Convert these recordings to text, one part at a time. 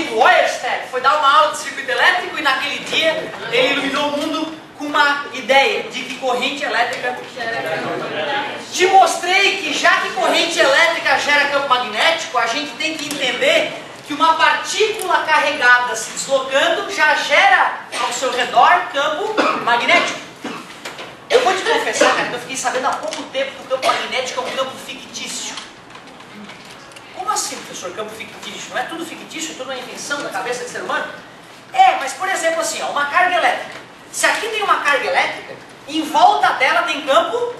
amigo Oersted foi dar uma aula de circuito elétrico e naquele dia ele iluminou o mundo com uma ideia de que corrente elétrica... Te mostrei que já que corrente elétrica gera campo magnético, a gente tem que entender que uma partícula carregada se deslocando já gera ao seu redor campo magnético. Eu vou te confessar, cara, que eu fiquei sabendo há pouco tempo que o campo magnético é um campo fictício. Como assim, professor, campo fictício? Não é tudo fictício? É tudo uma invenção da cabeça do ser humano? É, mas por exemplo assim, ó, uma carga elétrica. Se aqui tem uma carga elétrica, em volta dela tem campo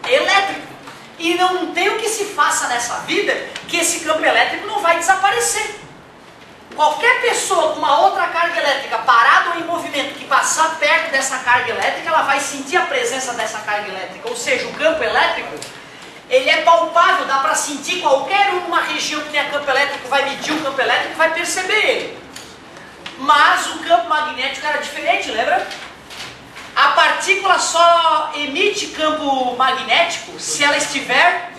elétrico. E não tem o que se faça nessa vida que esse campo elétrico não vai desaparecer. Qualquer pessoa com uma outra carga elétrica parada ou em movimento que passar perto dessa carga elétrica, ela vai sentir a presença dessa carga elétrica. Ou seja, o campo elétrico, ele é palpável, dá para sentir qualquer uma região que tenha campo elétrico, vai medir o campo elétrico e vai perceber ele. Mas o campo magnético era diferente, lembra? A partícula só emite campo magnético se ela estiver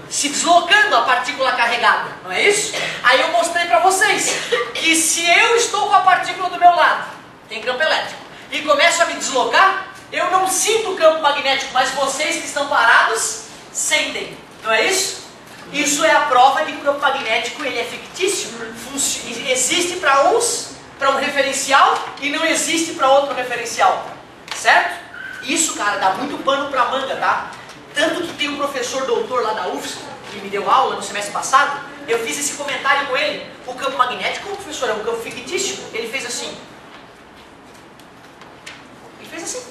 se deslocando, a partícula carregada, não é isso? Aí eu mostrei para vocês que se eu estou com a partícula do meu lado, tem campo elétrico, e começo a me deslocar, eu não sinto o campo magnético, mas vocês que estão parados sentem, não é isso? Isso é a prova de que o campo magnético ele é fictício, existe para um referencial e não existe para outro referencial, certo? Isso, cara, dá muito pano para manga, tá? Tanto que tem um professor doutor lá da UFSC, que me deu aula no semestre passado, eu fiz esse comentário com ele. O campo magnético, professor, é um campo fictício. Ele fez assim. Ele fez assim.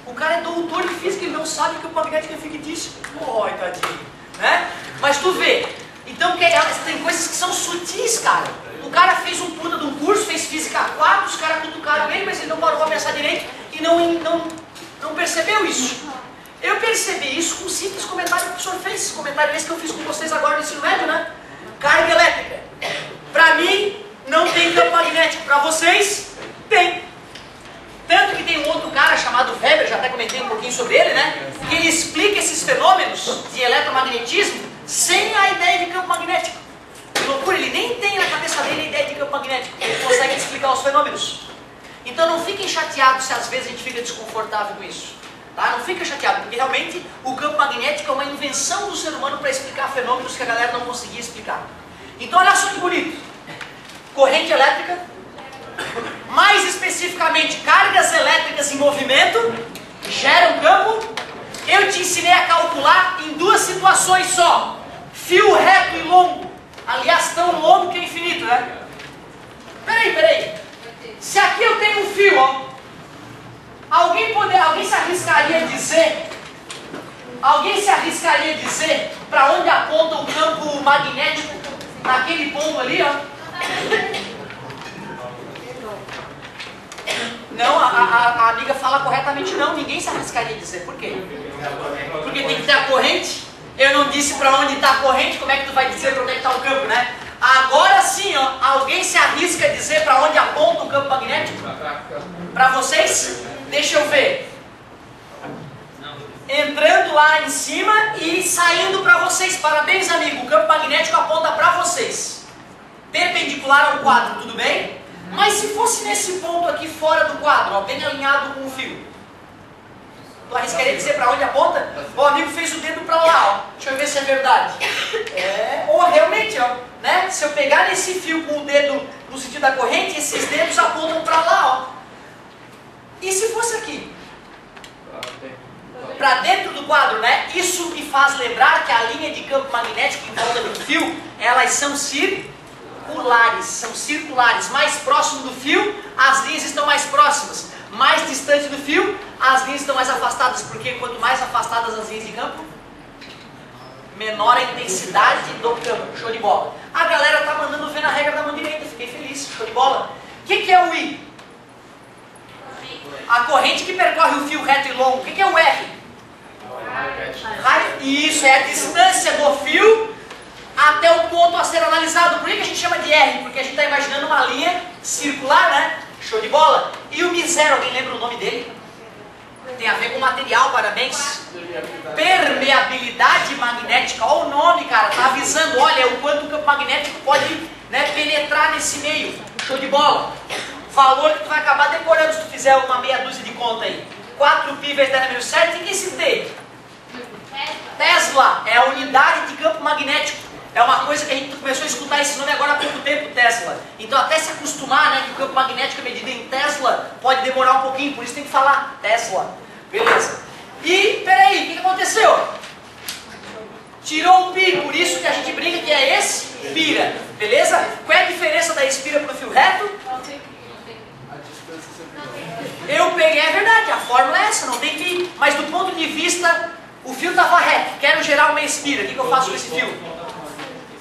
O cara é doutor em física, ele não sabe que o campo magnético é fictício. Oi, tadinho. Né? Mas tu vê. Então tem coisas que são sutis, cara. O cara fez um puta de um curso, fez física 4, os caras cutucaram ele, mas ele não parou para pensar direito e não percebeu isso. Eu percebi isso com um simples comentário que o professor fez. Esse comentário esse que eu fiz com vocês agora no ensino médio, né? Carga elétrica. Para mim, não tem campo magnético. Para vocês, tem. Tanto que tem um outro cara chamado Weber, já até comentei um pouquinho sobre ele, né? Que ele explica esses fenômenos de eletromagnetismo sem a ideia de campo magnético. Que loucura, ele nem tem na cabeça dele a ideia de campo magnético. Ele consegue explicar os fenômenos. Então não fiquem chateados se às vezes a gente fica desconfortável com isso. Tá? Não fica chateado, porque realmente o campo magnético é uma invenção do ser humano para explicar fenômenos que a galera não conseguia explicar. Então olha só que bonito. Corrente elétrica, mais especificamente cargas elétricas em movimento, geram campo. Eu te ensinei a calcular em duas situações só. Fio reto e longo. Aliás, tão longo que é infinito, né? Peraí. Se aqui eu tenho um fio, ó. Alguém se arriscaria a dizer para onde aponta o campo magnético naquele ponto ali, ó? Não, a amiga fala corretamente não, ninguém se arriscaria a dizer. Por quê? Porque tem que ter a corrente. Eu não disse para onde está a corrente, como é que tu vai dizer para onde é que está o campo, né? Agora sim, ó, alguém se arrisca a dizer para onde aponta o campo magnético? Para vocês? Deixa eu ver. Entrando lá em cima e saindo para vocês. Parabéns, amigo. O campo magnético aponta para vocês. Perpendicular ao quadro, tudo bem? Mas se fosse nesse ponto aqui fora do quadro, ó, bem alinhado com o fio, tu arriscaria dizer para onde aponta? O amigo fez o dedo para lá, ó. Deixa eu ver se é verdade. Ou realmente, ó, né? Se eu pegar nesse fio com o dedo no sentido da corrente, esses dedos apontam para lá, ó. E se fosse aqui? Para dentro do quadro, né? Isso me faz lembrar que a linha de campo magnético em volta do fio, elas são circulares. Mais próximo do fio, as linhas estão mais próximas. Mais distante do fio, as linhas estão mais afastadas, porque quanto mais afastadas as linhas de campo, menor a intensidade do campo. Show de bola. A galera tá mandando ver na regra da mão direita, fiquei feliz, show de bola. O que é o I? A corrente que percorre o fio reto e longo. O que é o R? Isso, é a distância do fio até o ponto a ser analisado. Por que a gente chama de R? Porque a gente está imaginando uma linha circular, né? Show de bola. E o Mi0, alguém lembra o nome dele? Tem a ver com material, parabéns. Permeabilidade magnética. Olha o nome, cara, tá avisando, olha, o quanto o campo magnético pode né, penetrar nesse meio. Show de bola. Valor que tu vai acabar decorando se tu fizer uma meia dúzia de conta aí. 4π vezes 10 menos 7, o que se tem? Tesla é a unidade de campo magnético. É uma coisa que a gente começou a escutar esse nome agora há pouco tempo, Tesla. Então até se acostumar, né, que o campo magnético é medido em Tesla, pode demorar um pouquinho, por isso tem que falar Tesla. Beleza. E, peraí, o que aconteceu? Tirou o pi, por isso que a gente brinca que é espira. Beleza? Qual é a diferença da espira para o fio reto? Eu peguei, é verdade, a fórmula é essa, não tem pi. Mas do ponto de vista, o fio estava reto, quero gerar uma espira, o que eu faço com esse fio?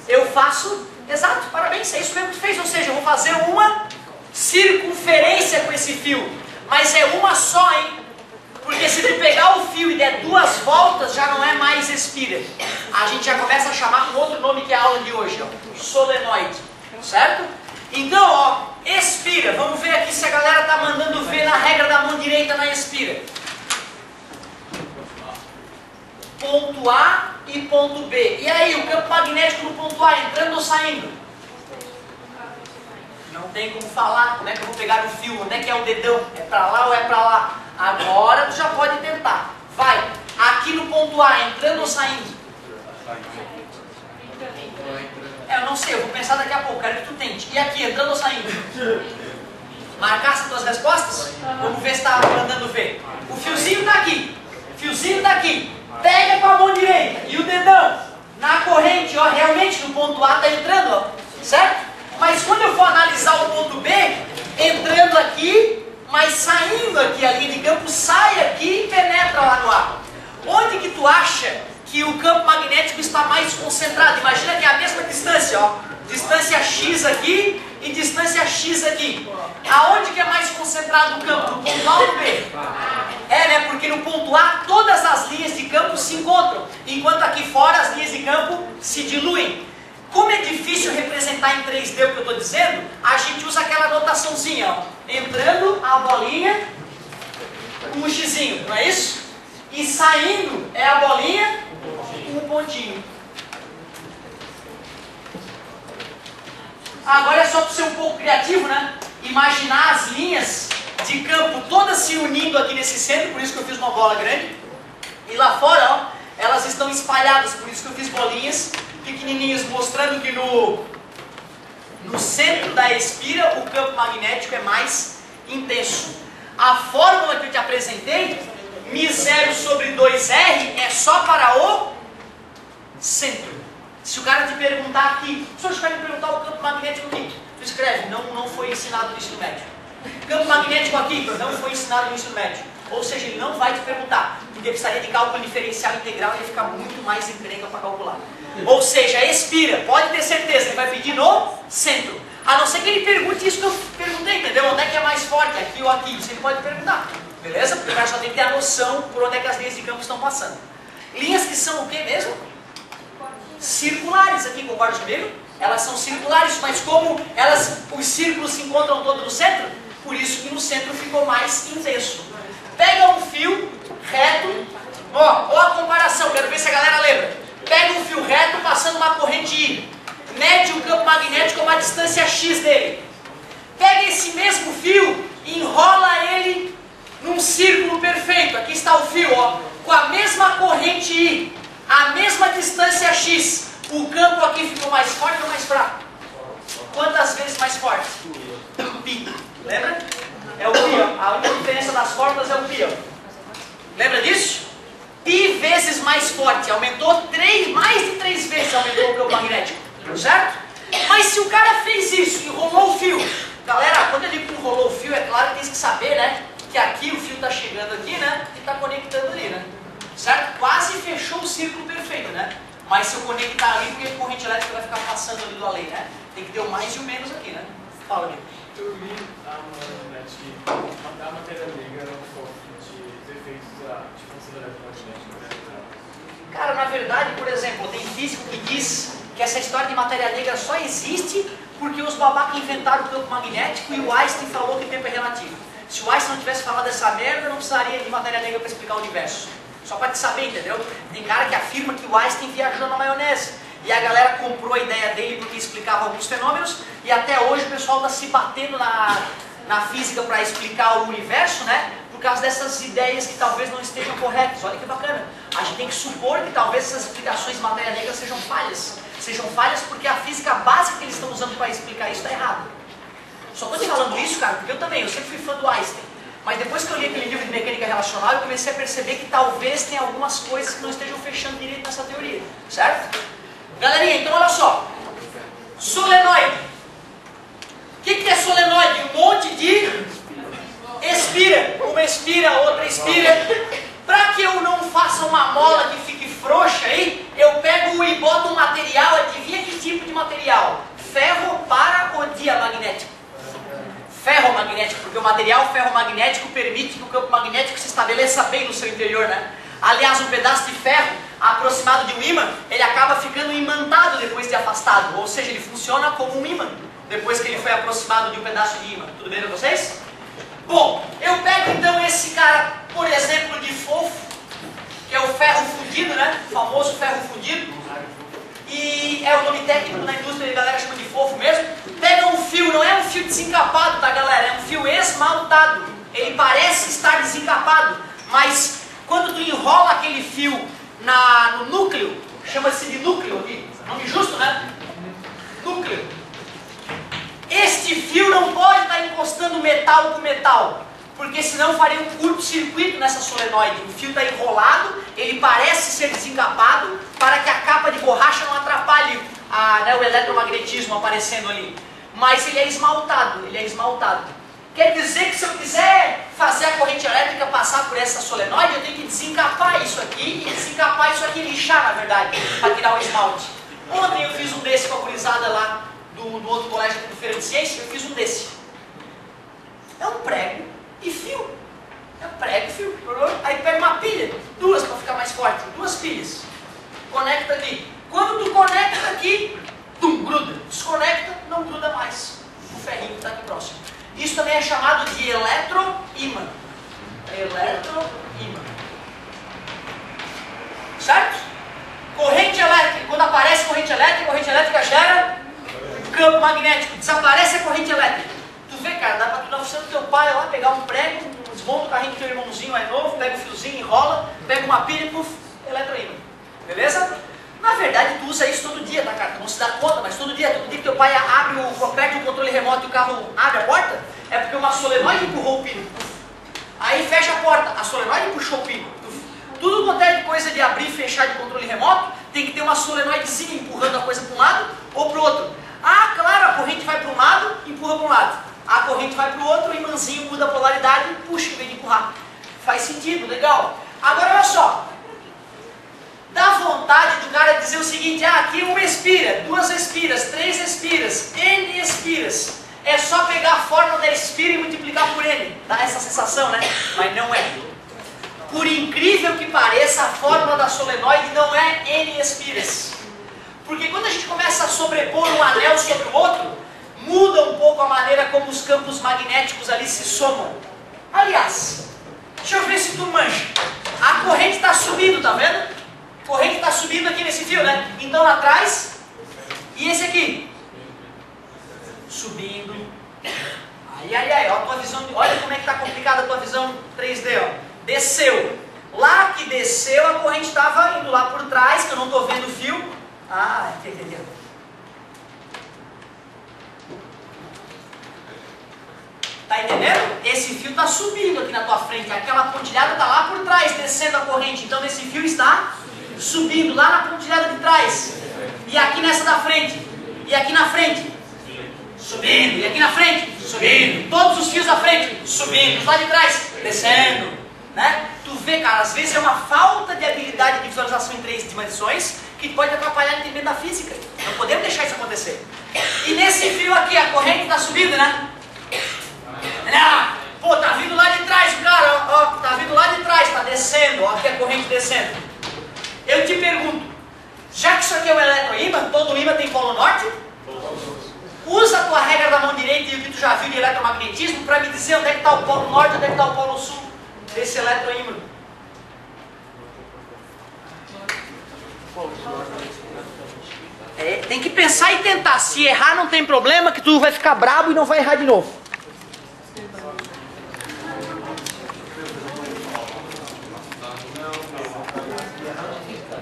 Eu faço, exato, parabéns, é isso mesmo que tu fez, ou seja, eu vou fazer uma circunferência com esse fio. Mas é uma só, hein? Porque se tu pegar o fio e der 2 voltas, já não é mais espira. A gente já começa a chamar com outro nome que é a aula de hoje, ó, solenoide, certo? Então, ó, expira. Vamos ver aqui se a galera tá mandando ver na regra da mão direita na expira. Ponto A e ponto B. E aí, o campo magnético no ponto A, entrando ou saindo? Não tem como falar, como é que eu vou pegar o fio, onde é que é o dedão? É pra lá ou é pra lá? Agora tu já pode tentar. Vai, aqui no ponto A, entrando ou saindo? Eu não sei, eu vou pensar daqui a pouco, quero que tu tente. E aqui, entrando ou saindo? Marcasse as tuas respostas? Vamos ver se está mandando ver. O fiozinho está aqui. O fiozinho está aqui. Pega com a mão direita. E o dedão na corrente, ó, realmente no ponto A está entrando, ó, certo? Mas quando eu for analisar o ponto B, entrando aqui, mas saindo aqui, a linha de campo sai aqui e penetra lá no A. Onde que tu acha que o campo magnético está mais concentrado? Imagina que é a mesma distância, ó. Distância x aqui e distância x aqui. Aonde que é mais concentrado o campo? No ponto A ou no B? É, né? Porque no ponto A todas as linhas de campo se encontram, enquanto aqui fora as linhas de campo se diluem. Como é difícil representar em 3D o que eu estou dizendo, a gente usa aquela notaçãozinha, ó. Entrando a bolinha com um xizinho, não é isso? E saindo é a bolinha com um pontinho. Agora é só para ser um pouco criativo, né? Imaginar as linhas de campo todas se unindo aqui nesse centro, por isso que eu fiz uma bola grande. E lá fora, ó, elas estão espalhadas, por isso que eu fiz bolinhas pequenininhas, mostrando que no centro da espira o campo magnético é mais intenso. A fórmula que eu te apresentei, μ0 sobre 2r, é só para o centro. Se o cara te perguntar aqui, se o cara te perguntar o campo magnético aqui, tu escreve, não foi ensinado no ensino médio. Campo magnético aqui, não foi ensinado no ensino médio. Ou seja, ele não vai te perguntar, porque precisaria de cálculo diferencial integral e ia ficar muito mais encrenca para calcular. Ou seja, expira, pode ter certeza, ele vai pedir no centro. A não ser que ele pergunte isso que eu perguntei, entendeu? Onde é que é mais forte, aqui ou aqui? Isso ele pode perguntar, beleza? Porque o cara só tem que ter a noção por onde é que as linhas de campo estão passando. Linhas que são o que mesmo? Circulares aqui, concorda comigo? Elas são circulares, mas como os círculos se encontram todos no centro, por isso que no centro ficou mais intenso. Pega um fio reto, ó a comparação, quero ver se a galera lembra. Pega um fio reto passando uma corrente I, mede o campo magnético a uma distância x dele. Pega esse mesmo fio e enrola ele num círculo perfeito. Aqui está o fio, ó, com a mesma corrente I, a mesma distância x. O campo aqui ficou mais forte ou mais fraco? Quantas vezes mais forte? Pi. Lembra? É o pi, ó. A única diferença das fórmulas é o pi, ó. Lembra disso? Pi vezes mais forte. Aumentou mais de 3 vezes aumentou o campo magnético. Certo? Mas se o cara fez isso, enrolou o fio. Galera, quando eu digo que enrolou o fio, é claro que tem que saber, né? Que aqui o fio está chegando aqui, né? E está conectando ali, né? Certo? Quase fechou o círculo perfeito, né? Mas se eu conectar ali, porque a corrente elétrica vai ficar passando ali do além, né? Tem que ter o mais e o menos aqui, né? Fala, amigo. Eu li a matéria negra era um pouco de efeitos de função eletromagnética. Cara, na verdade, por exemplo, tem físico que diz que essa história de matéria negra só existe porque os babacas inventaram o campo magnético e o Einstein falou que o tempo é relativo. Se o Einstein não tivesse falado dessa merda, não precisaria de matéria negra para explicar o universo. Só para te saber, entendeu? Tem cara que afirma que o Einstein viajou na maionese. e a galera comprou a ideia dele porque explicava alguns fenômenos, e até hoje o pessoal está se batendo na física para explicar o universo, né? Por causa dessas ideias que talvez não estejam corretas. Olha que bacana. A gente tem que supor que talvez essas explicações de matéria negra sejam falhas. Sejam falhas porque a física básica que eles estão usando para explicar isso está errada. Só estou te falando isso, cara, porque eu sempre fui fã do Einstein. Mas depois que eu li aquele livro de mecânica relacional, eu comecei a perceber que talvez tenha algumas coisas que não estejam fechando direito nessa teoria. Certo? Galerinha, então olha só. Solenoide. O que é solenoide? Um monte de expira. Uma expira, outra expira. Para que eu não faça uma mola que fique frouxa aí, eu pego e boto um material, adivinha que tipo de material? Ferro para o diamagnético. Ferromagnético, porque o material ferromagnético permite que o campo magnético se estabeleça bem no seu interior, né? Aliás, um pedaço de ferro aproximado de um ímã, ele acaba ficando imantado depois de afastado, ou seja, ele funciona como um ímã depois que ele foi aproximado de um pedaço de ímã. Tudo bem para vocês? Bom, eu pego então esse cara, por exemplo, de fofo, que é o ferro fundido, né? O famoso ferro fundido. E é o nome técnico na indústria, a galera chama de fofo mesmo. Pega um fio, não é um fio desencapado, tá galera? É um fio esmaltado. Ele parece estar desencapado, mas quando tu enrola aquele fio no núcleo, chama-se de núcleo aqui, nome justo, né? Núcleo. Este fio não pode estar encostando metal com metal, porque senão faria um curto-circuito nessa solenoide. O fio está enrolado, ele parece ser desencapado, para que a capa de borracha não atrapalhe o eletromagnetismo aparecendo ali. Mas ele é esmaltado, Quer dizer que se eu quiser fazer a corrente elétrica passar por essa solenoide, eu tenho que desencapar isso aqui, e desencapar isso aqui, lixar na verdade, para tirar o esmalte. Ontem eu fiz um desse com a gurizada lá do outro colégio de Feira de Ciência, eu fiz um desse. É um prego e fio. É um prego e fio. Aí pega uma pilha, duas para ficar mais forte, duas pilhas. Conecta aqui. Quando tu conecta aqui, gruda. Desconecta, não gruda mais. O ferrinho que está aqui próximo. Isso também é chamado de eletroímã. Eletroímã. Certo? Corrente elétrica. Quando aparece corrente elétrica gera campo magnético. Desaparece a corrente elétrica. Tu vê, cara, dá pra tu dar oficina do teu pai lá, pegar um prego, desmonta o carrinho do teu irmãozinho mais novo, pega o fiozinho, enrola, pega uma pilha, puf, eletroímã. Beleza? Na verdade, tu usa isso todo dia, tá, cara? Tu não se dá conta, mas todo dia que teu pai aperte o controle remoto e o carro abre a porta, é porque uma solenoide empurrou o pino. Aí fecha a porta, a solenoide puxou o pino. Tudo quanto é coisa de abrir e fechar de controle remoto, tem que ter uma solenoidezinha empurrando a coisa para um lado ou para o outro. Ah, claro, a corrente vai para um lado, empurra para um lado. A corrente vai para o outro, o imãzinho muda a polaridade e puxa em vez de empurrar. Faz sentido, legal. Agora olha só. Dá vontade do cara dizer o seguinte, aqui uma expira, duas expiras, três expiras, N expiras. É só pegar a fórmula da expira e multiplicar por N. Dá essa sensação, né? Mas não é. Por incrível que pareça, a fórmula da solenoide não é N espiras. Porque quando a gente começa a sobrepor um anel sobre o outro, muda um pouco a maneira como os campos magnéticos ali se somam. Aliás, deixa eu ver se tu manja. A corrente está subindo, tá vendo? A corrente está subindo aqui nesse fio, né? Então lá atrás, e esse aqui? Subindo. Ai, ó, a tua visão, olha como é que está complicada a tua visão 3D, ó. Desceu. Lá que desceu, a corrente estava indo lá por trás, que eu não estou vendo o fio. Ah, entendeu? Tá entendendo? Esse fio está subindo aqui na tua frente. Aquela pontilhada está lá por trás, descendo a corrente. Então esse fio está subindo lá na pontilhada de trás. E aqui nessa da frente. E aqui na frente. Subindo. E aqui na frente. Subindo. Todos os fios da frente. Subindo. Os lá de trás. Descendo. Né? Tu vê, cara, às vezes é uma falta de habilidade de visualização em 3 dimensões que pode atrapalhar o entendimento da física. Não podemos deixar isso acontecer. E nesse fio aqui, a corrente está subindo, né? Pô, tá vindo lá de trás, cara, ó, tá vindo lá de trás, tá descendo, ó, aqui a corrente descendo. Eu te pergunto, já que isso aqui é o eletroímã, todo ímã tem polo norte? Usa a tua regra da mão direita e o que tu já viu de eletromagnetismo para me dizer onde é que está o polo norte e onde é que está o polo sul desse eletroímã. Tem que pensar e tentar. Se errar não tem problema, que tu vai ficar brabo e não vai errar de novo.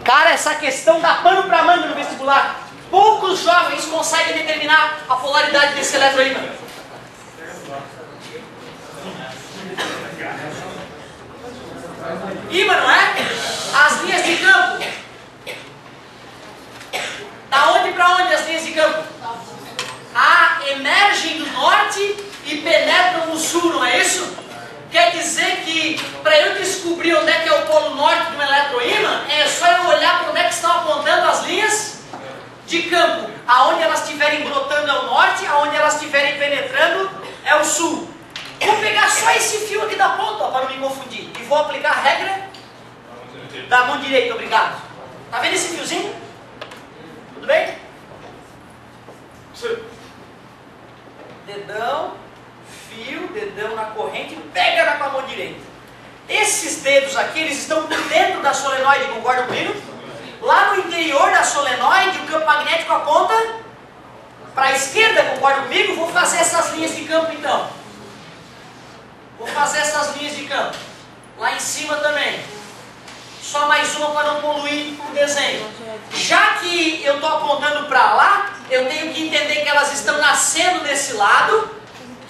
Cara, essa questão dá pano pra manga no vestibular. Poucos jovens conseguem determinar a polaridade desse eletroímã. Ímã, não é? As linhas de campo. Da onde para onde as linhas de campo? Emergem do norte e penetram no sul, não é isso? Quer dizer que para eu descobrir onde é que é o polo norte de um eletroímã, é só eu olhar para onde é que estão apontando as linhas de campo. Aonde elas estiverem brotando é o norte, aonde elas estiverem penetrando é o sul. Vou pegar só esse fio aqui da ponta, para não me confundir, e vou aplicar a regra da mão direita, obrigado. Tá vendo esse fiozinho? Tudo bem? Dedão, fio, dedão na corrente, pega com a mão direita. Esses dedos aqui, eles estão por dentro da solenoide, concorda comigo? Lá no interior da solenoide, o campo magnético aponta para a esquerda, concorda comigo? Vou fazer essas linhas de campo então. Vou fazer essas linhas de campo. Lá em cima também. Só mais uma para não poluir o desenho. Já que eu estou apontando para lá, eu tenho que entender que elas estão nascendo desse lado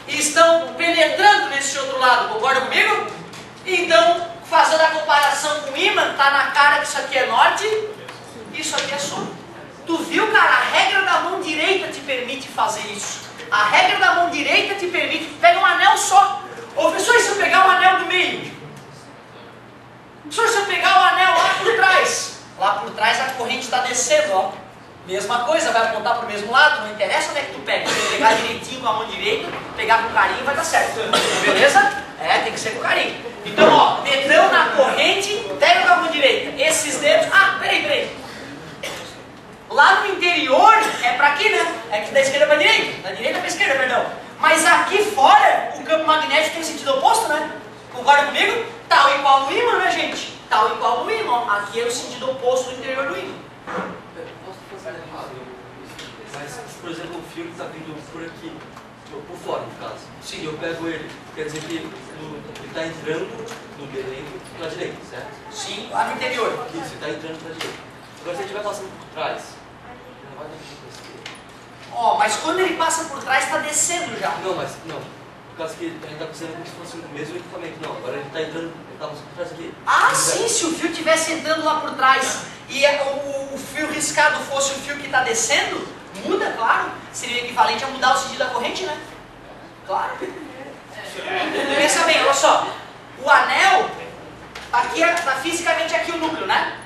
e estão penetrando nesse outro lado, concorda comigo? Então, fazendo a comparação com o ímã, está na cara que isso aqui é norte, isso aqui é sul. Tu viu, cara? A regra da mão direita te permite fazer isso. A regra da mão direita te permite, pega um anel só. Ô, professor, se eu pegar o anel do meio? Professor, se eu pegar o anel lá por trás a corrente está descendo, ó. Mesma coisa, vai apontar para o mesmo lado, não interessa onde é que tu pega. Se tu pegar direitinho com a mão direita, pegar com carinho, vai dar certo. Beleza? Tem que ser com carinho. Então, ó, dedão na corrente, pega com a mão direita. Esses dedos... peraí. Lá no interior, é para aqui, né? É que da esquerda para a direita. Da direita para a esquerda, perdão. Mas aqui fora, o campo magnético tem sentido oposto, né? Concorda comigo? Tal e qual no ímã, né, gente? Tal e qual no ímã. Aqui é o sentido oposto do interior do ímã. Posso fazer errado? Mas, por exemplo, o fio que está vindo por aqui, por fora, no caso. Sim. E eu pego ele. Quer dizer que ele está entrando no belém para a direita, certo? Sim, lá no interior. Isso, está entrando para a direita. Agora, se ele estiver passando por trás, ele não vai dar para esquerda. Ó, mas quando ele passa por trás, está descendo já. Não, mas não. Por causa que a gente está precisando como se fosse o mesmo equipamento. Não, agora ele está entrando, ele está passando por trás aqui. Sim, se o fio estivesse entrando lá por trás e o fio riscado fosse o fio que está descendo, muda, claro. Seria equivalente a mudar o sentido da corrente, né? Claro. Pensa bem, olha só. O anel, tá fisicamente aqui o núcleo, né?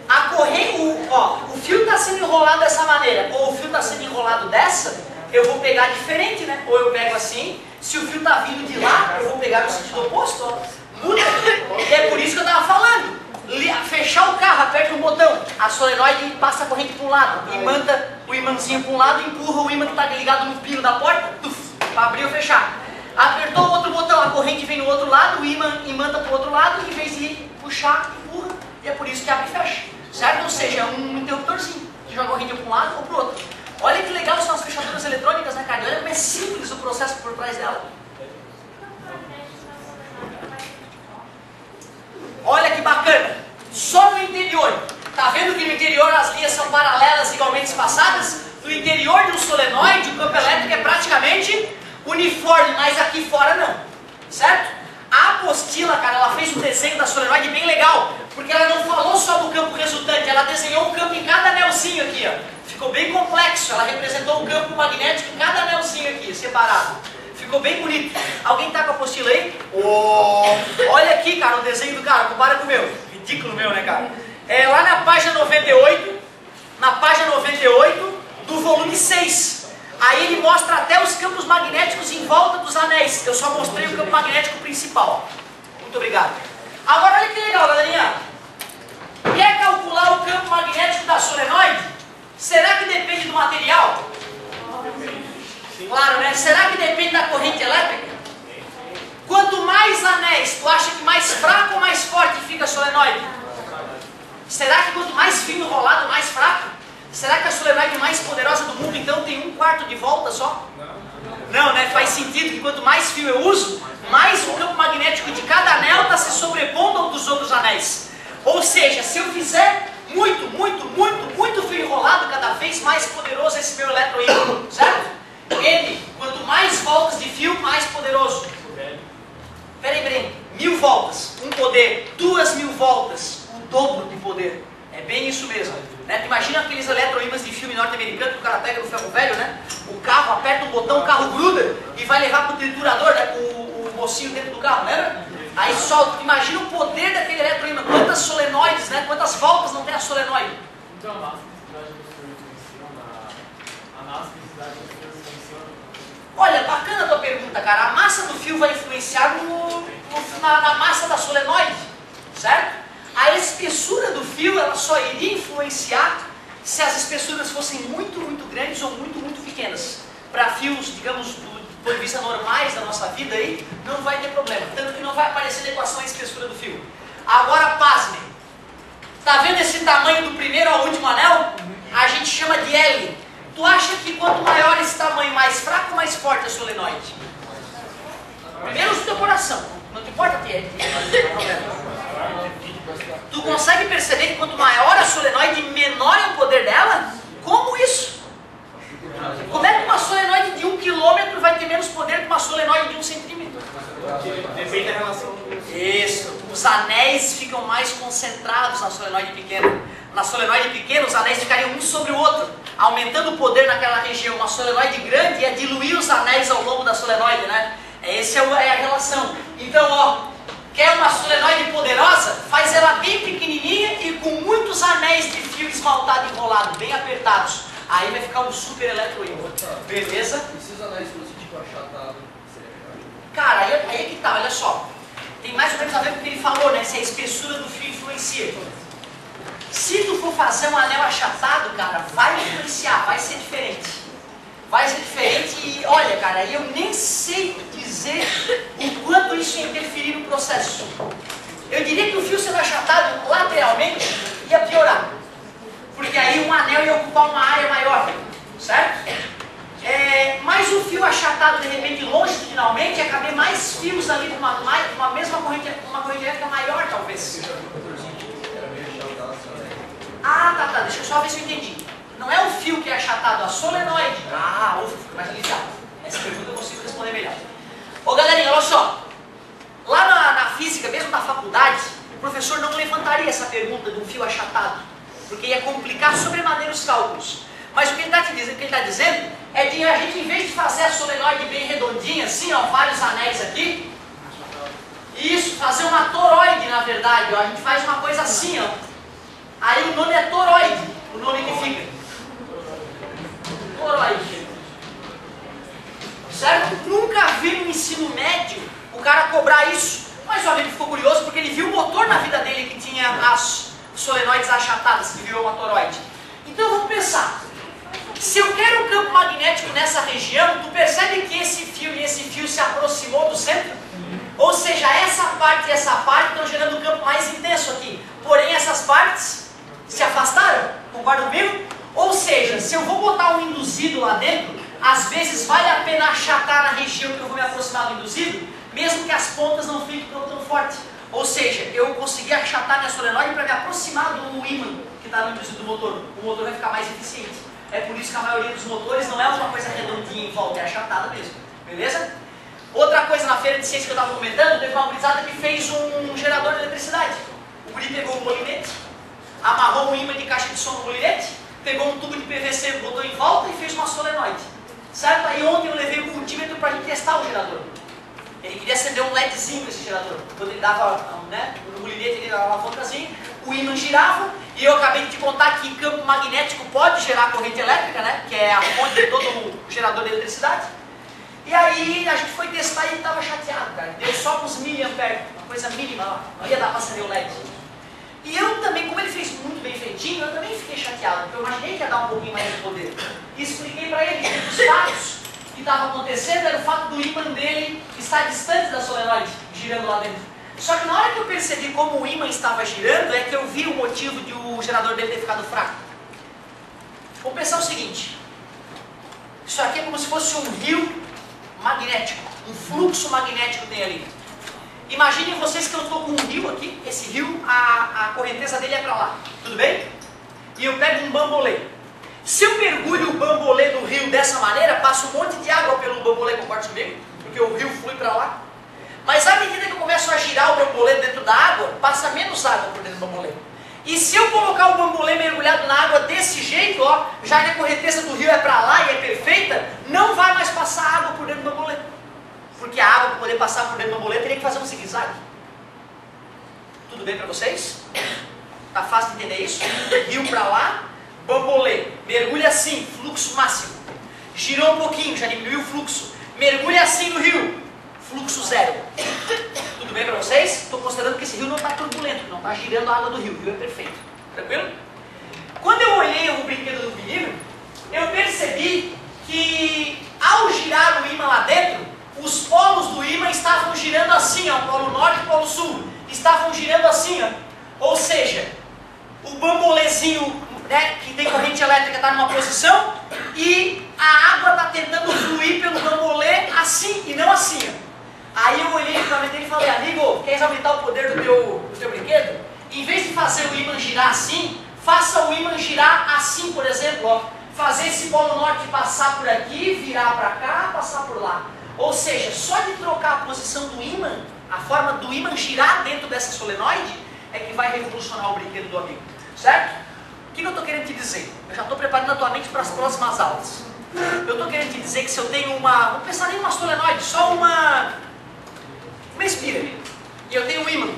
A corrente, o fio está sendo enrolado dessa maneira, ou o fio está sendo enrolado dessa, eu vou pegar diferente, né? Ou eu pego assim, se o fio está vindo de lá, eu vou pegar no sentido oposto, ó. Muda. E é por isso que eu estava falando. Fechar o carro, aperta um botão, a solenoide passa a corrente para um lado, imanta o imãzinho para um lado e empurra o imã que está ligado no pino da porta, para abrir ou fechar. Apertou o outro botão, a corrente vem no outro lado, o imã imanta para o outro lado, em vez de puxar, empurra, e é por isso que abre e fecha. Certo? Ou seja, é um interruptorzinho, que joga a corrente para um lado ou para o outro. Olha que legal são as fechaduras eletrônicas, né, cara? Olha como é simples o processo por trás dela. Olha que bacana. Só no interior. Tá vendo que no interior as linhas são paralelas igualmente espaçadas? No interior de um solenoide, o campo elétrico é praticamente uniforme, mas aqui fora não. Certo? A apostila, cara, ela fez um desenho da solenoide bem legal, porque ela não falou só do campo resultante, ela desenhou o campo em cada anelzinho aqui, ó. Ficou bem complexo, ela representou o campo magnético em cada anelzinho aqui, separado. Ficou bem bonito. Alguém tá com a apostila aí? Olha aqui, cara, o desenho do cara, compara com o meu. Ridículo meu, né, cara? Lá na página 98, do volume 6. Aí ele mostra até os campos magnéticos em volta dos anéis. Eu só mostrei o campo magnético principal. Muito obrigado. Agora olha que legal, galerinha. Quer calcular o campo magnético da solenoide? Será que depende do material? Claro, né? Será que depende da corrente elétrica? Quanto mais anéis, tu acha que mais fraco ou mais forte fica a solenoide? Será que quanto mais fino enrolado, mais fraco? Será que a solenoide mais poderosa do mundo então tem 1/4 de volta só? Não, né? Faz sentido que quanto mais fio eu uso, mais o campo magnético de cada anel está se sobrepondo ao dos outros anéis. Ou seja, se eu fizer muito fio enrolado, cada vez mais poderoso esse meu eletroímã, certo? Ele, quanto mais voltas de fio, mais poderoso. Peraí, 1000 voltas, um poder, 2000 voltas, o dobro de poder. É bem isso mesmo. Né? Tu imagina aqueles eletroímãs de filme norte-americano que o cara pega no ferro velho, né? O carro aperta um botão, o carro gruda e vai levar para o triturador, né? Com o mocinho dentro do carro, lembra? Aí solta, imagina o poder daquele eletroímã, quantas solenoides, né? Quantas voltas não tem a solenoide? Então a massa e densidade do fio influenciam a massa e densidade do fio influenciam. Olha, bacana a tua pergunta, cara. A massa do fio vai influenciar na massa da solenoide, certo? A espessura do fio, ela só iria influenciar se as espessuras fossem muito grandes ou muito pequenas. Para fios, digamos, do ponto de vista normais da nossa vida aí, não vai ter problema. Tanto que não vai aparecer na equação a espessura do fio. Agora, pasmem. Tá vendo esse tamanho do primeiro ao último anel? A gente chama de L. Tu acha que quanto maior esse tamanho, mais fraco ou mais forte a solenoide? Primeiro usa o teu coração. Não te importa ter problema. Tu consegue perceber que quanto maior a solenoide, menor é o poder dela? Como isso? Como é que uma solenoide de 1 km vai ter menos poder que uma solenoide de 1 centímetro? Depende da relação. Isso. Os anéis ficam mais concentrados na solenoide pequena. Na solenoide pequena, os anéis ficariam um sobre o outro, aumentando o poder naquela região. Uma solenoide grande ia diluir os anéis ao longo da solenoide, né? Essa é a relação. Então, ó, quer uma solenoide poderosa? Faz ela bem pequenininha e com muitos anéis de fio esmaltado enrolado, bem apertados. Aí vai ficar um super eletroímã. Beleza? E se os anéis fossem tipo achatado? Cara, aí é que tá, olha só. Tem mais ou menos a ver com o que ele falou, né? Se a espessura do fio influencia. Se tu for fazer um anel achatado, cara, vai influenciar, vai ser diferente. Vai ser diferente e, olha, cara, eu nem sei dizer o quanto isso ia interferir no processo. Eu diria que o fio sendo achatado lateralmente ia piorar. Porque aí um anel ia ocupar uma área maior, certo? Mas o fio achatado, de repente, longitudinalmente, ia caber mais fios ali com uma mesma corrente, uma corrente elétrica maior, talvez. Ah, tá, deixa eu só ver se eu entendi. Não é o fio que é achatado, a solenoide. Ah, ufa, fica mais aliviado. Essa pergunta eu consigo responder melhor. Ô galerinha, olha só. Lá na física, mesmo na faculdade, o professor não levantaria essa pergunta de um fio achatado, porque ia complicar sobremaneira os cálculos. Mas o que ele está dizendo é de a gente, em vez de fazer a solenoide bem redondinha, assim, ó, vários anéis aqui, isso, fazer uma toroide, na verdade, ó, a gente faz uma coisa assim, ó. Aí o nome é toroide, o nome que fica. Toroide. Certo? Nunca vi no ensino médio o cara cobrar isso. Mas o amigo ficou curioso porque ele viu o motor na vida dele que tinha as solenoides achatadas, que virou uma toroide. Então vamos pensar. Se eu quero um campo magnético nessa região, tu percebe que esse fio e esse fio se aproximou do centro? Ou seja, essa parte e essa parte estão gerando um campo mais intenso aqui. Porém, essas partes se afastaram. Concordam comigo? Ou seja, se eu vou botar um induzido lá dentro, às vezes vale a pena achatar na região que eu vou me aproximar do induzido, mesmo que as pontas não fiquem tão forte. Ou seja, eu consegui achatar minha solenoide para me aproximar do ímã que está no induzido do motor. O motor vai ficar mais eficiente. É por isso que a maioria dos motores não é uma coisa redondinha em volta, é achatada mesmo. Beleza? Outra coisa na feira de ciência que eu estava comentando, teve uma gurizada que fez um gerador de eletricidade. O guri pegou um molinete, amarrou um ímã de caixa de som no molinete, pegou um tubo de PVC, botou em volta e fez uma solenoide. Certo? Aí ontem eu levei o multímetro para a gente testar o gerador. Ele queria acender um LEDzinho nesse gerador. Quando ele dava, né, no molinete, ele dava uma alavancazinha, o ímã girava, e eu acabei de te contar que campo magnético pode gerar corrente elétrica, né, que é a fonte de todo o gerador de eletricidade. E aí a gente foi testar e ele estava chateado, cara. Deu só com uns miliamperes, uma coisa mínima lá. Não ia dar para acender o LED. E eu também, como ele fez muito bem feitinho, eu também fiquei chateado, porque eu imaginei que ia dar um pouquinho mais de poder. E expliquei para ele que os fatos que estavam acontecendo era o fato do ímã dele estar distante da solenoide, girando lá dentro. Só que na hora que eu percebi como o ímã estava girando, é que eu vi o motivo de o gerador dele ter ficado fraco. Vamos pensar o seguinte. Isso aqui é como se fosse um rio magnético. Um fluxo magnético tem ali. Imaginem vocês que eu estou com um rio aqui. Esse rio, a correnteza dele é para lá. Tudo bem? E eu pego um bambolê. Se eu mergulho o bambolê no rio dessa maneira, passa um monte de água pelo bambolê, concorda comigo? Porque o rio flui para lá. Mas à medida que eu começo a girar o bambolê dentro da água, passa menos água por dentro do bambolê. E se eu colocar o bambolê mergulhado na água desse jeito, ó, já que a correnteza do rio é para lá e é perfeita, não vai mais passar água por dentro do bambolê. Porque a água, para poder passar por dentro do bambolê, teria que fazer um zigue-zague. Tudo bem para vocês? Tá fácil de entender isso? Rio para lá, bambolê, mergulha assim, fluxo máximo. Girou um pouquinho, já diminuiu o fluxo. Mergulha assim no rio, fluxo zero. Tudo bem para vocês? Estou considerando que esse rio não está turbulento, não está girando a água do rio. O rio é perfeito. Tranquilo? Quando eu olhei o brinquedo do menino, eu percebi que ao girar o ímã lá dentro, os polos do ímã estavam girando assim, ó, polo norte e polo sul. Estavam girando assim, ó. Ou seja, o bambolezinho, né, que tem corrente elétrica está numa posição e a água está tentando fluir pelo bambolê assim e não assim, ó. Aí eu olhei para dele e falei, amigo, queres aumentar o poder do teu brinquedo? Em vez de fazer o ímã girar assim, faça o ímã girar assim, por exemplo, ó. Fazer esse polo norte passar por aqui, virar para cá, passar por lá. Ou seja, só de trocar a posição do ímã, a forma do ímã girar dentro dessa solenoide, é que vai revolucionar o brinquedo do amigo. Certo? O que eu estou querendo te dizer? Eu já estou preparando a tua mente para as próximas aulas. Eu estou querendo te dizer que se eu tenho uma... Vamos pensar nem uma solenoide, só uma espira. E eu tenho um ímã.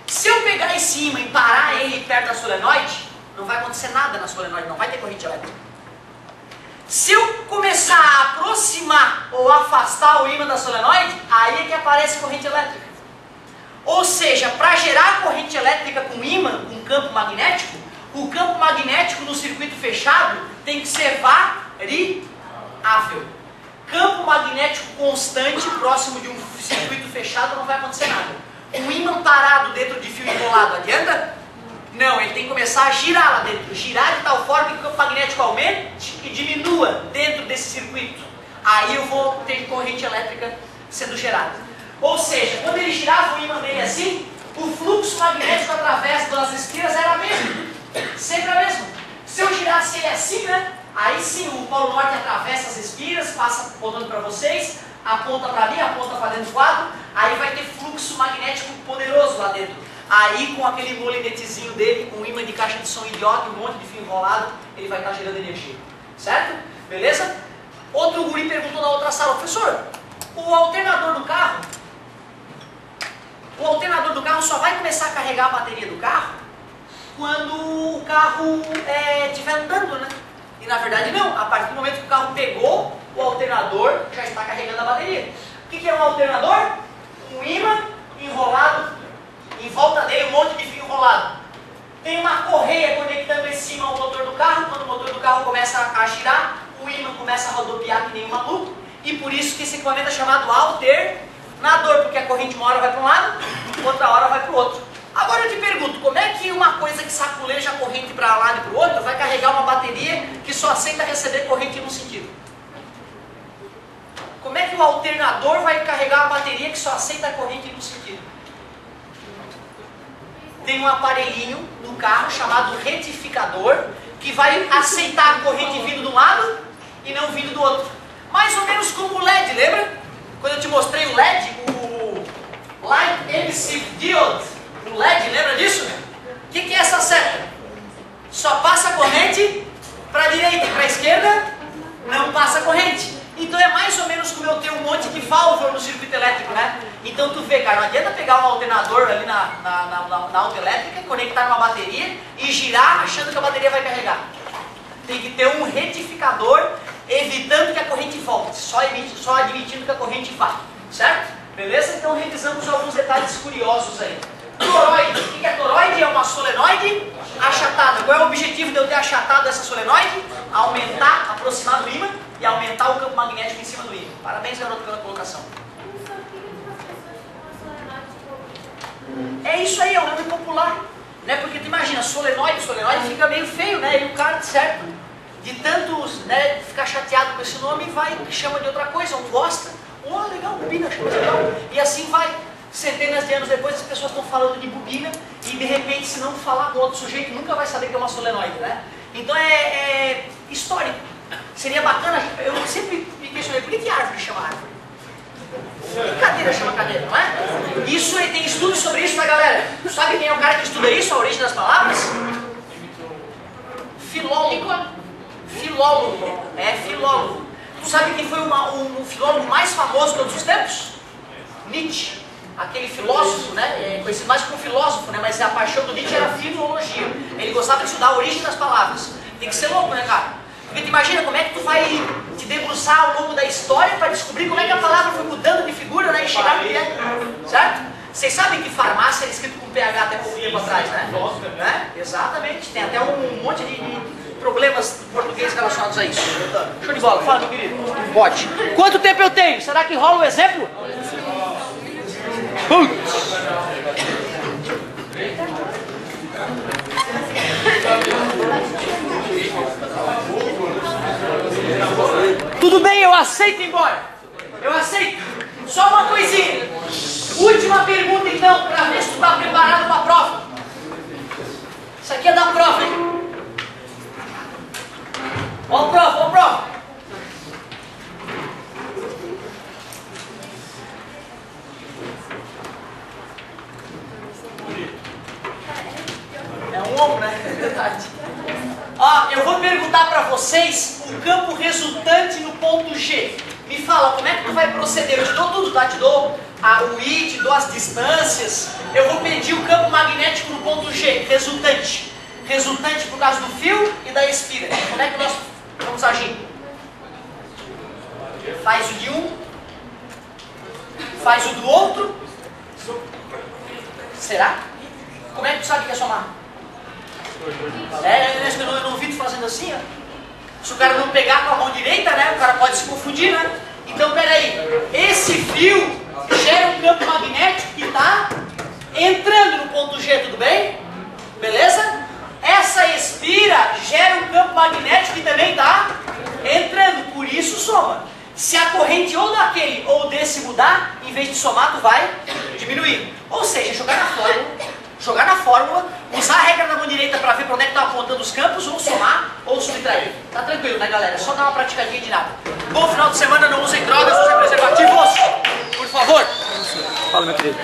Se eu pegar esse ímã e parar ele perto da solenoide, não vai acontecer nada na solenoide, não vai ter corrente elétrica. Se eu começar a aproximar ou afastar o ímã da solenoide, aí é que aparece corrente elétrica. Ou seja, para gerar corrente elétrica com ímã, com campo magnético, o campo magnético no circuito fechado tem que ser variável. Campo magnético constante próximo de um circuito fechado não vai acontecer nada. Um ímã parado dentro de fio enrolado adianta? Não, ele tem que começar a girar lá dentro. Girar de tal forma que o campo magnético aumente e diminua dentro desse circuito. Aí eu vou ter corrente elétrica sendo gerada. Ou seja, quando ele girava o ímã dele assim, o fluxo magnético através das espiras era a mesma. Sempre a mesma. Se eu girasse ele assim, né? Aí sim, o polo norte atravessa as espiras, passa apontando para vocês, aponta para mim, aponta para dentro do quadro, aí vai ter fluxo magnético poderoso lá dentro. Aí com aquele molinetezinho dele, com imã de caixa de som idiota e um monte de fio enrolado, ele vai estar gerando energia. Certo? Beleza? Outro guri perguntou na outra sala, professor, o alternador do carro só vai começar a carregar a bateria do carro quando o carro estiver andando, né? E na verdade não, a partir do momento que o carro pegou o alternador, já está carregando a bateria. O que é um alternador? Um ímã enrolado, em volta dele um monte de fio enrolado. Tem uma correia conectando esse ímã ao motor do carro. Quando o motor do carro começa a girar, o ímã começa a rodopiar que nem um maluco. E por isso que esse equipamento é chamado alternador, porque a corrente uma hora vai para um lado, outra hora vai para o outro. Agora eu te pergunto, como é que uma coisa que saculeja a corrente para um lado e para o outro vai carregar uma bateria que só aceita receber corrente num sentido? Como é que o alternador vai carregar uma bateria que só aceita corrente num sentido? Tem um aparelhinho no carro chamado retificador que vai aceitar a corrente vindo de um lado e não vindo do outro. Mais ou menos como o LED, lembra? Quando eu te mostrei o LED, o Light Emissive Diode, o LED, lembra disso? O que é essa seta? Só passa corrente para a direita e para a esquerda, não passa corrente. Então é mais ou menos como eu tenho um monte de válvula no circuito elétrico, né? Então tu vê, cara, não adianta pegar um alternador ali na autoelétrica, conectar numa bateria e girar achando que a bateria vai carregar. Tem que ter um retificador evitando que a corrente volte, só admitindo que a corrente vá, certo? Beleza? Então revisamos alguns detalhes curiosos aí. Toroide. O que é toroide? É uma solenoide achatada. Qual é o objetivo de eu ter achatado essa solenoide? Aumentar, aproximar do ímã e aumentar o campo magnético em cima do ímã. Parabéns, garoto, pela colocação. É isso aí, é o nome popular. Né? Porque tu imagina, solenoide fica meio feio, né? E o cara, certo? de tanto, né, ficar chateado com esse nome, vai e chama de outra coisa, um gosta. Oh, legal, bobina, chama legal. E assim vai. Centenas de anos depois as pessoas estão falando de bobina e de repente, se não falar com outro sujeito, nunca vai saber que é uma solenoide, né? Então é histórico. Seria bacana, eu sempre me questionei, por que árvore chama árvore? Que cadeira chama cadeira, não é? Isso, tem estudos sobre isso, tá, galera? Sabe quem é o cara que estuda isso, a origem das palavras? Filólogo. Filólogo. É filólogo. Tu sabe quem foi o filólogo mais famoso de todos os tempos? Nietzsche. Aquele filósofo, né? Conhecido mais como filósofo, né? Mas a paixão do Nietzsche era a filologia. Ele gostava de estudar a origem das palavras. Tem que ser louco, né, cara? Porque tu imagina como é que tu vai te debruçar ao longo da história para descobrir como é que a palavra foi mudando de figura, né? E chegar no que é. Certo? Vocês sabem que farmácia era escrito com PH até pouco tempo atrás, né? Exatamente. Tem até um monte de problemas portugueses relacionados a isso. Show de bola. Fala, meu querido. Pode. Quanto tempo eu tenho? Será que rola o exemplo? Tudo bem, eu aceito ir embora. Eu aceito. Só uma coisinha. Última pergunta então, para ver se tu está preparado para a prova. Isso aqui é da prova, hein? Ó a prova, ó a prova. É um ombro, né? É verdade. Ó, eu vou perguntar para vocês o campo resultante no ponto G. Me fala, como é que tu vai proceder? Eu te dou tudo, tá? Te dou o I, te dou as distâncias. Eu vou pedir o campo magnético no ponto G, resultante. Resultante por causa do fio e da espira. Como é que nós vamos agir? Faz o de um, faz o do outro. Será? Como é que tu sabe que é somar? Eu não vi tu fazendo assim, ó. Se o cara não pegar com a mão direita, né, o cara pode se confundir, né? Então, peraí, esse fio gera um campo magnético que está entrando no ponto G, tudo bem? Beleza? Essa espira gera um campo magnético que também está entrando, por isso soma. Se a corrente ou daquele ou desse mudar, em vez de somar, tu vai diminuir. Ou seja, jogar na fórmula, usar a regra da mão direita para ver para onde é que está apontando os campos, ou somar, ou subtrair. Tá tranquilo, né, galera? É só dar uma praticadinha de nada. Bom final de semana, não usem drogas, usem preservativos. Por favor. Fala, meu querido.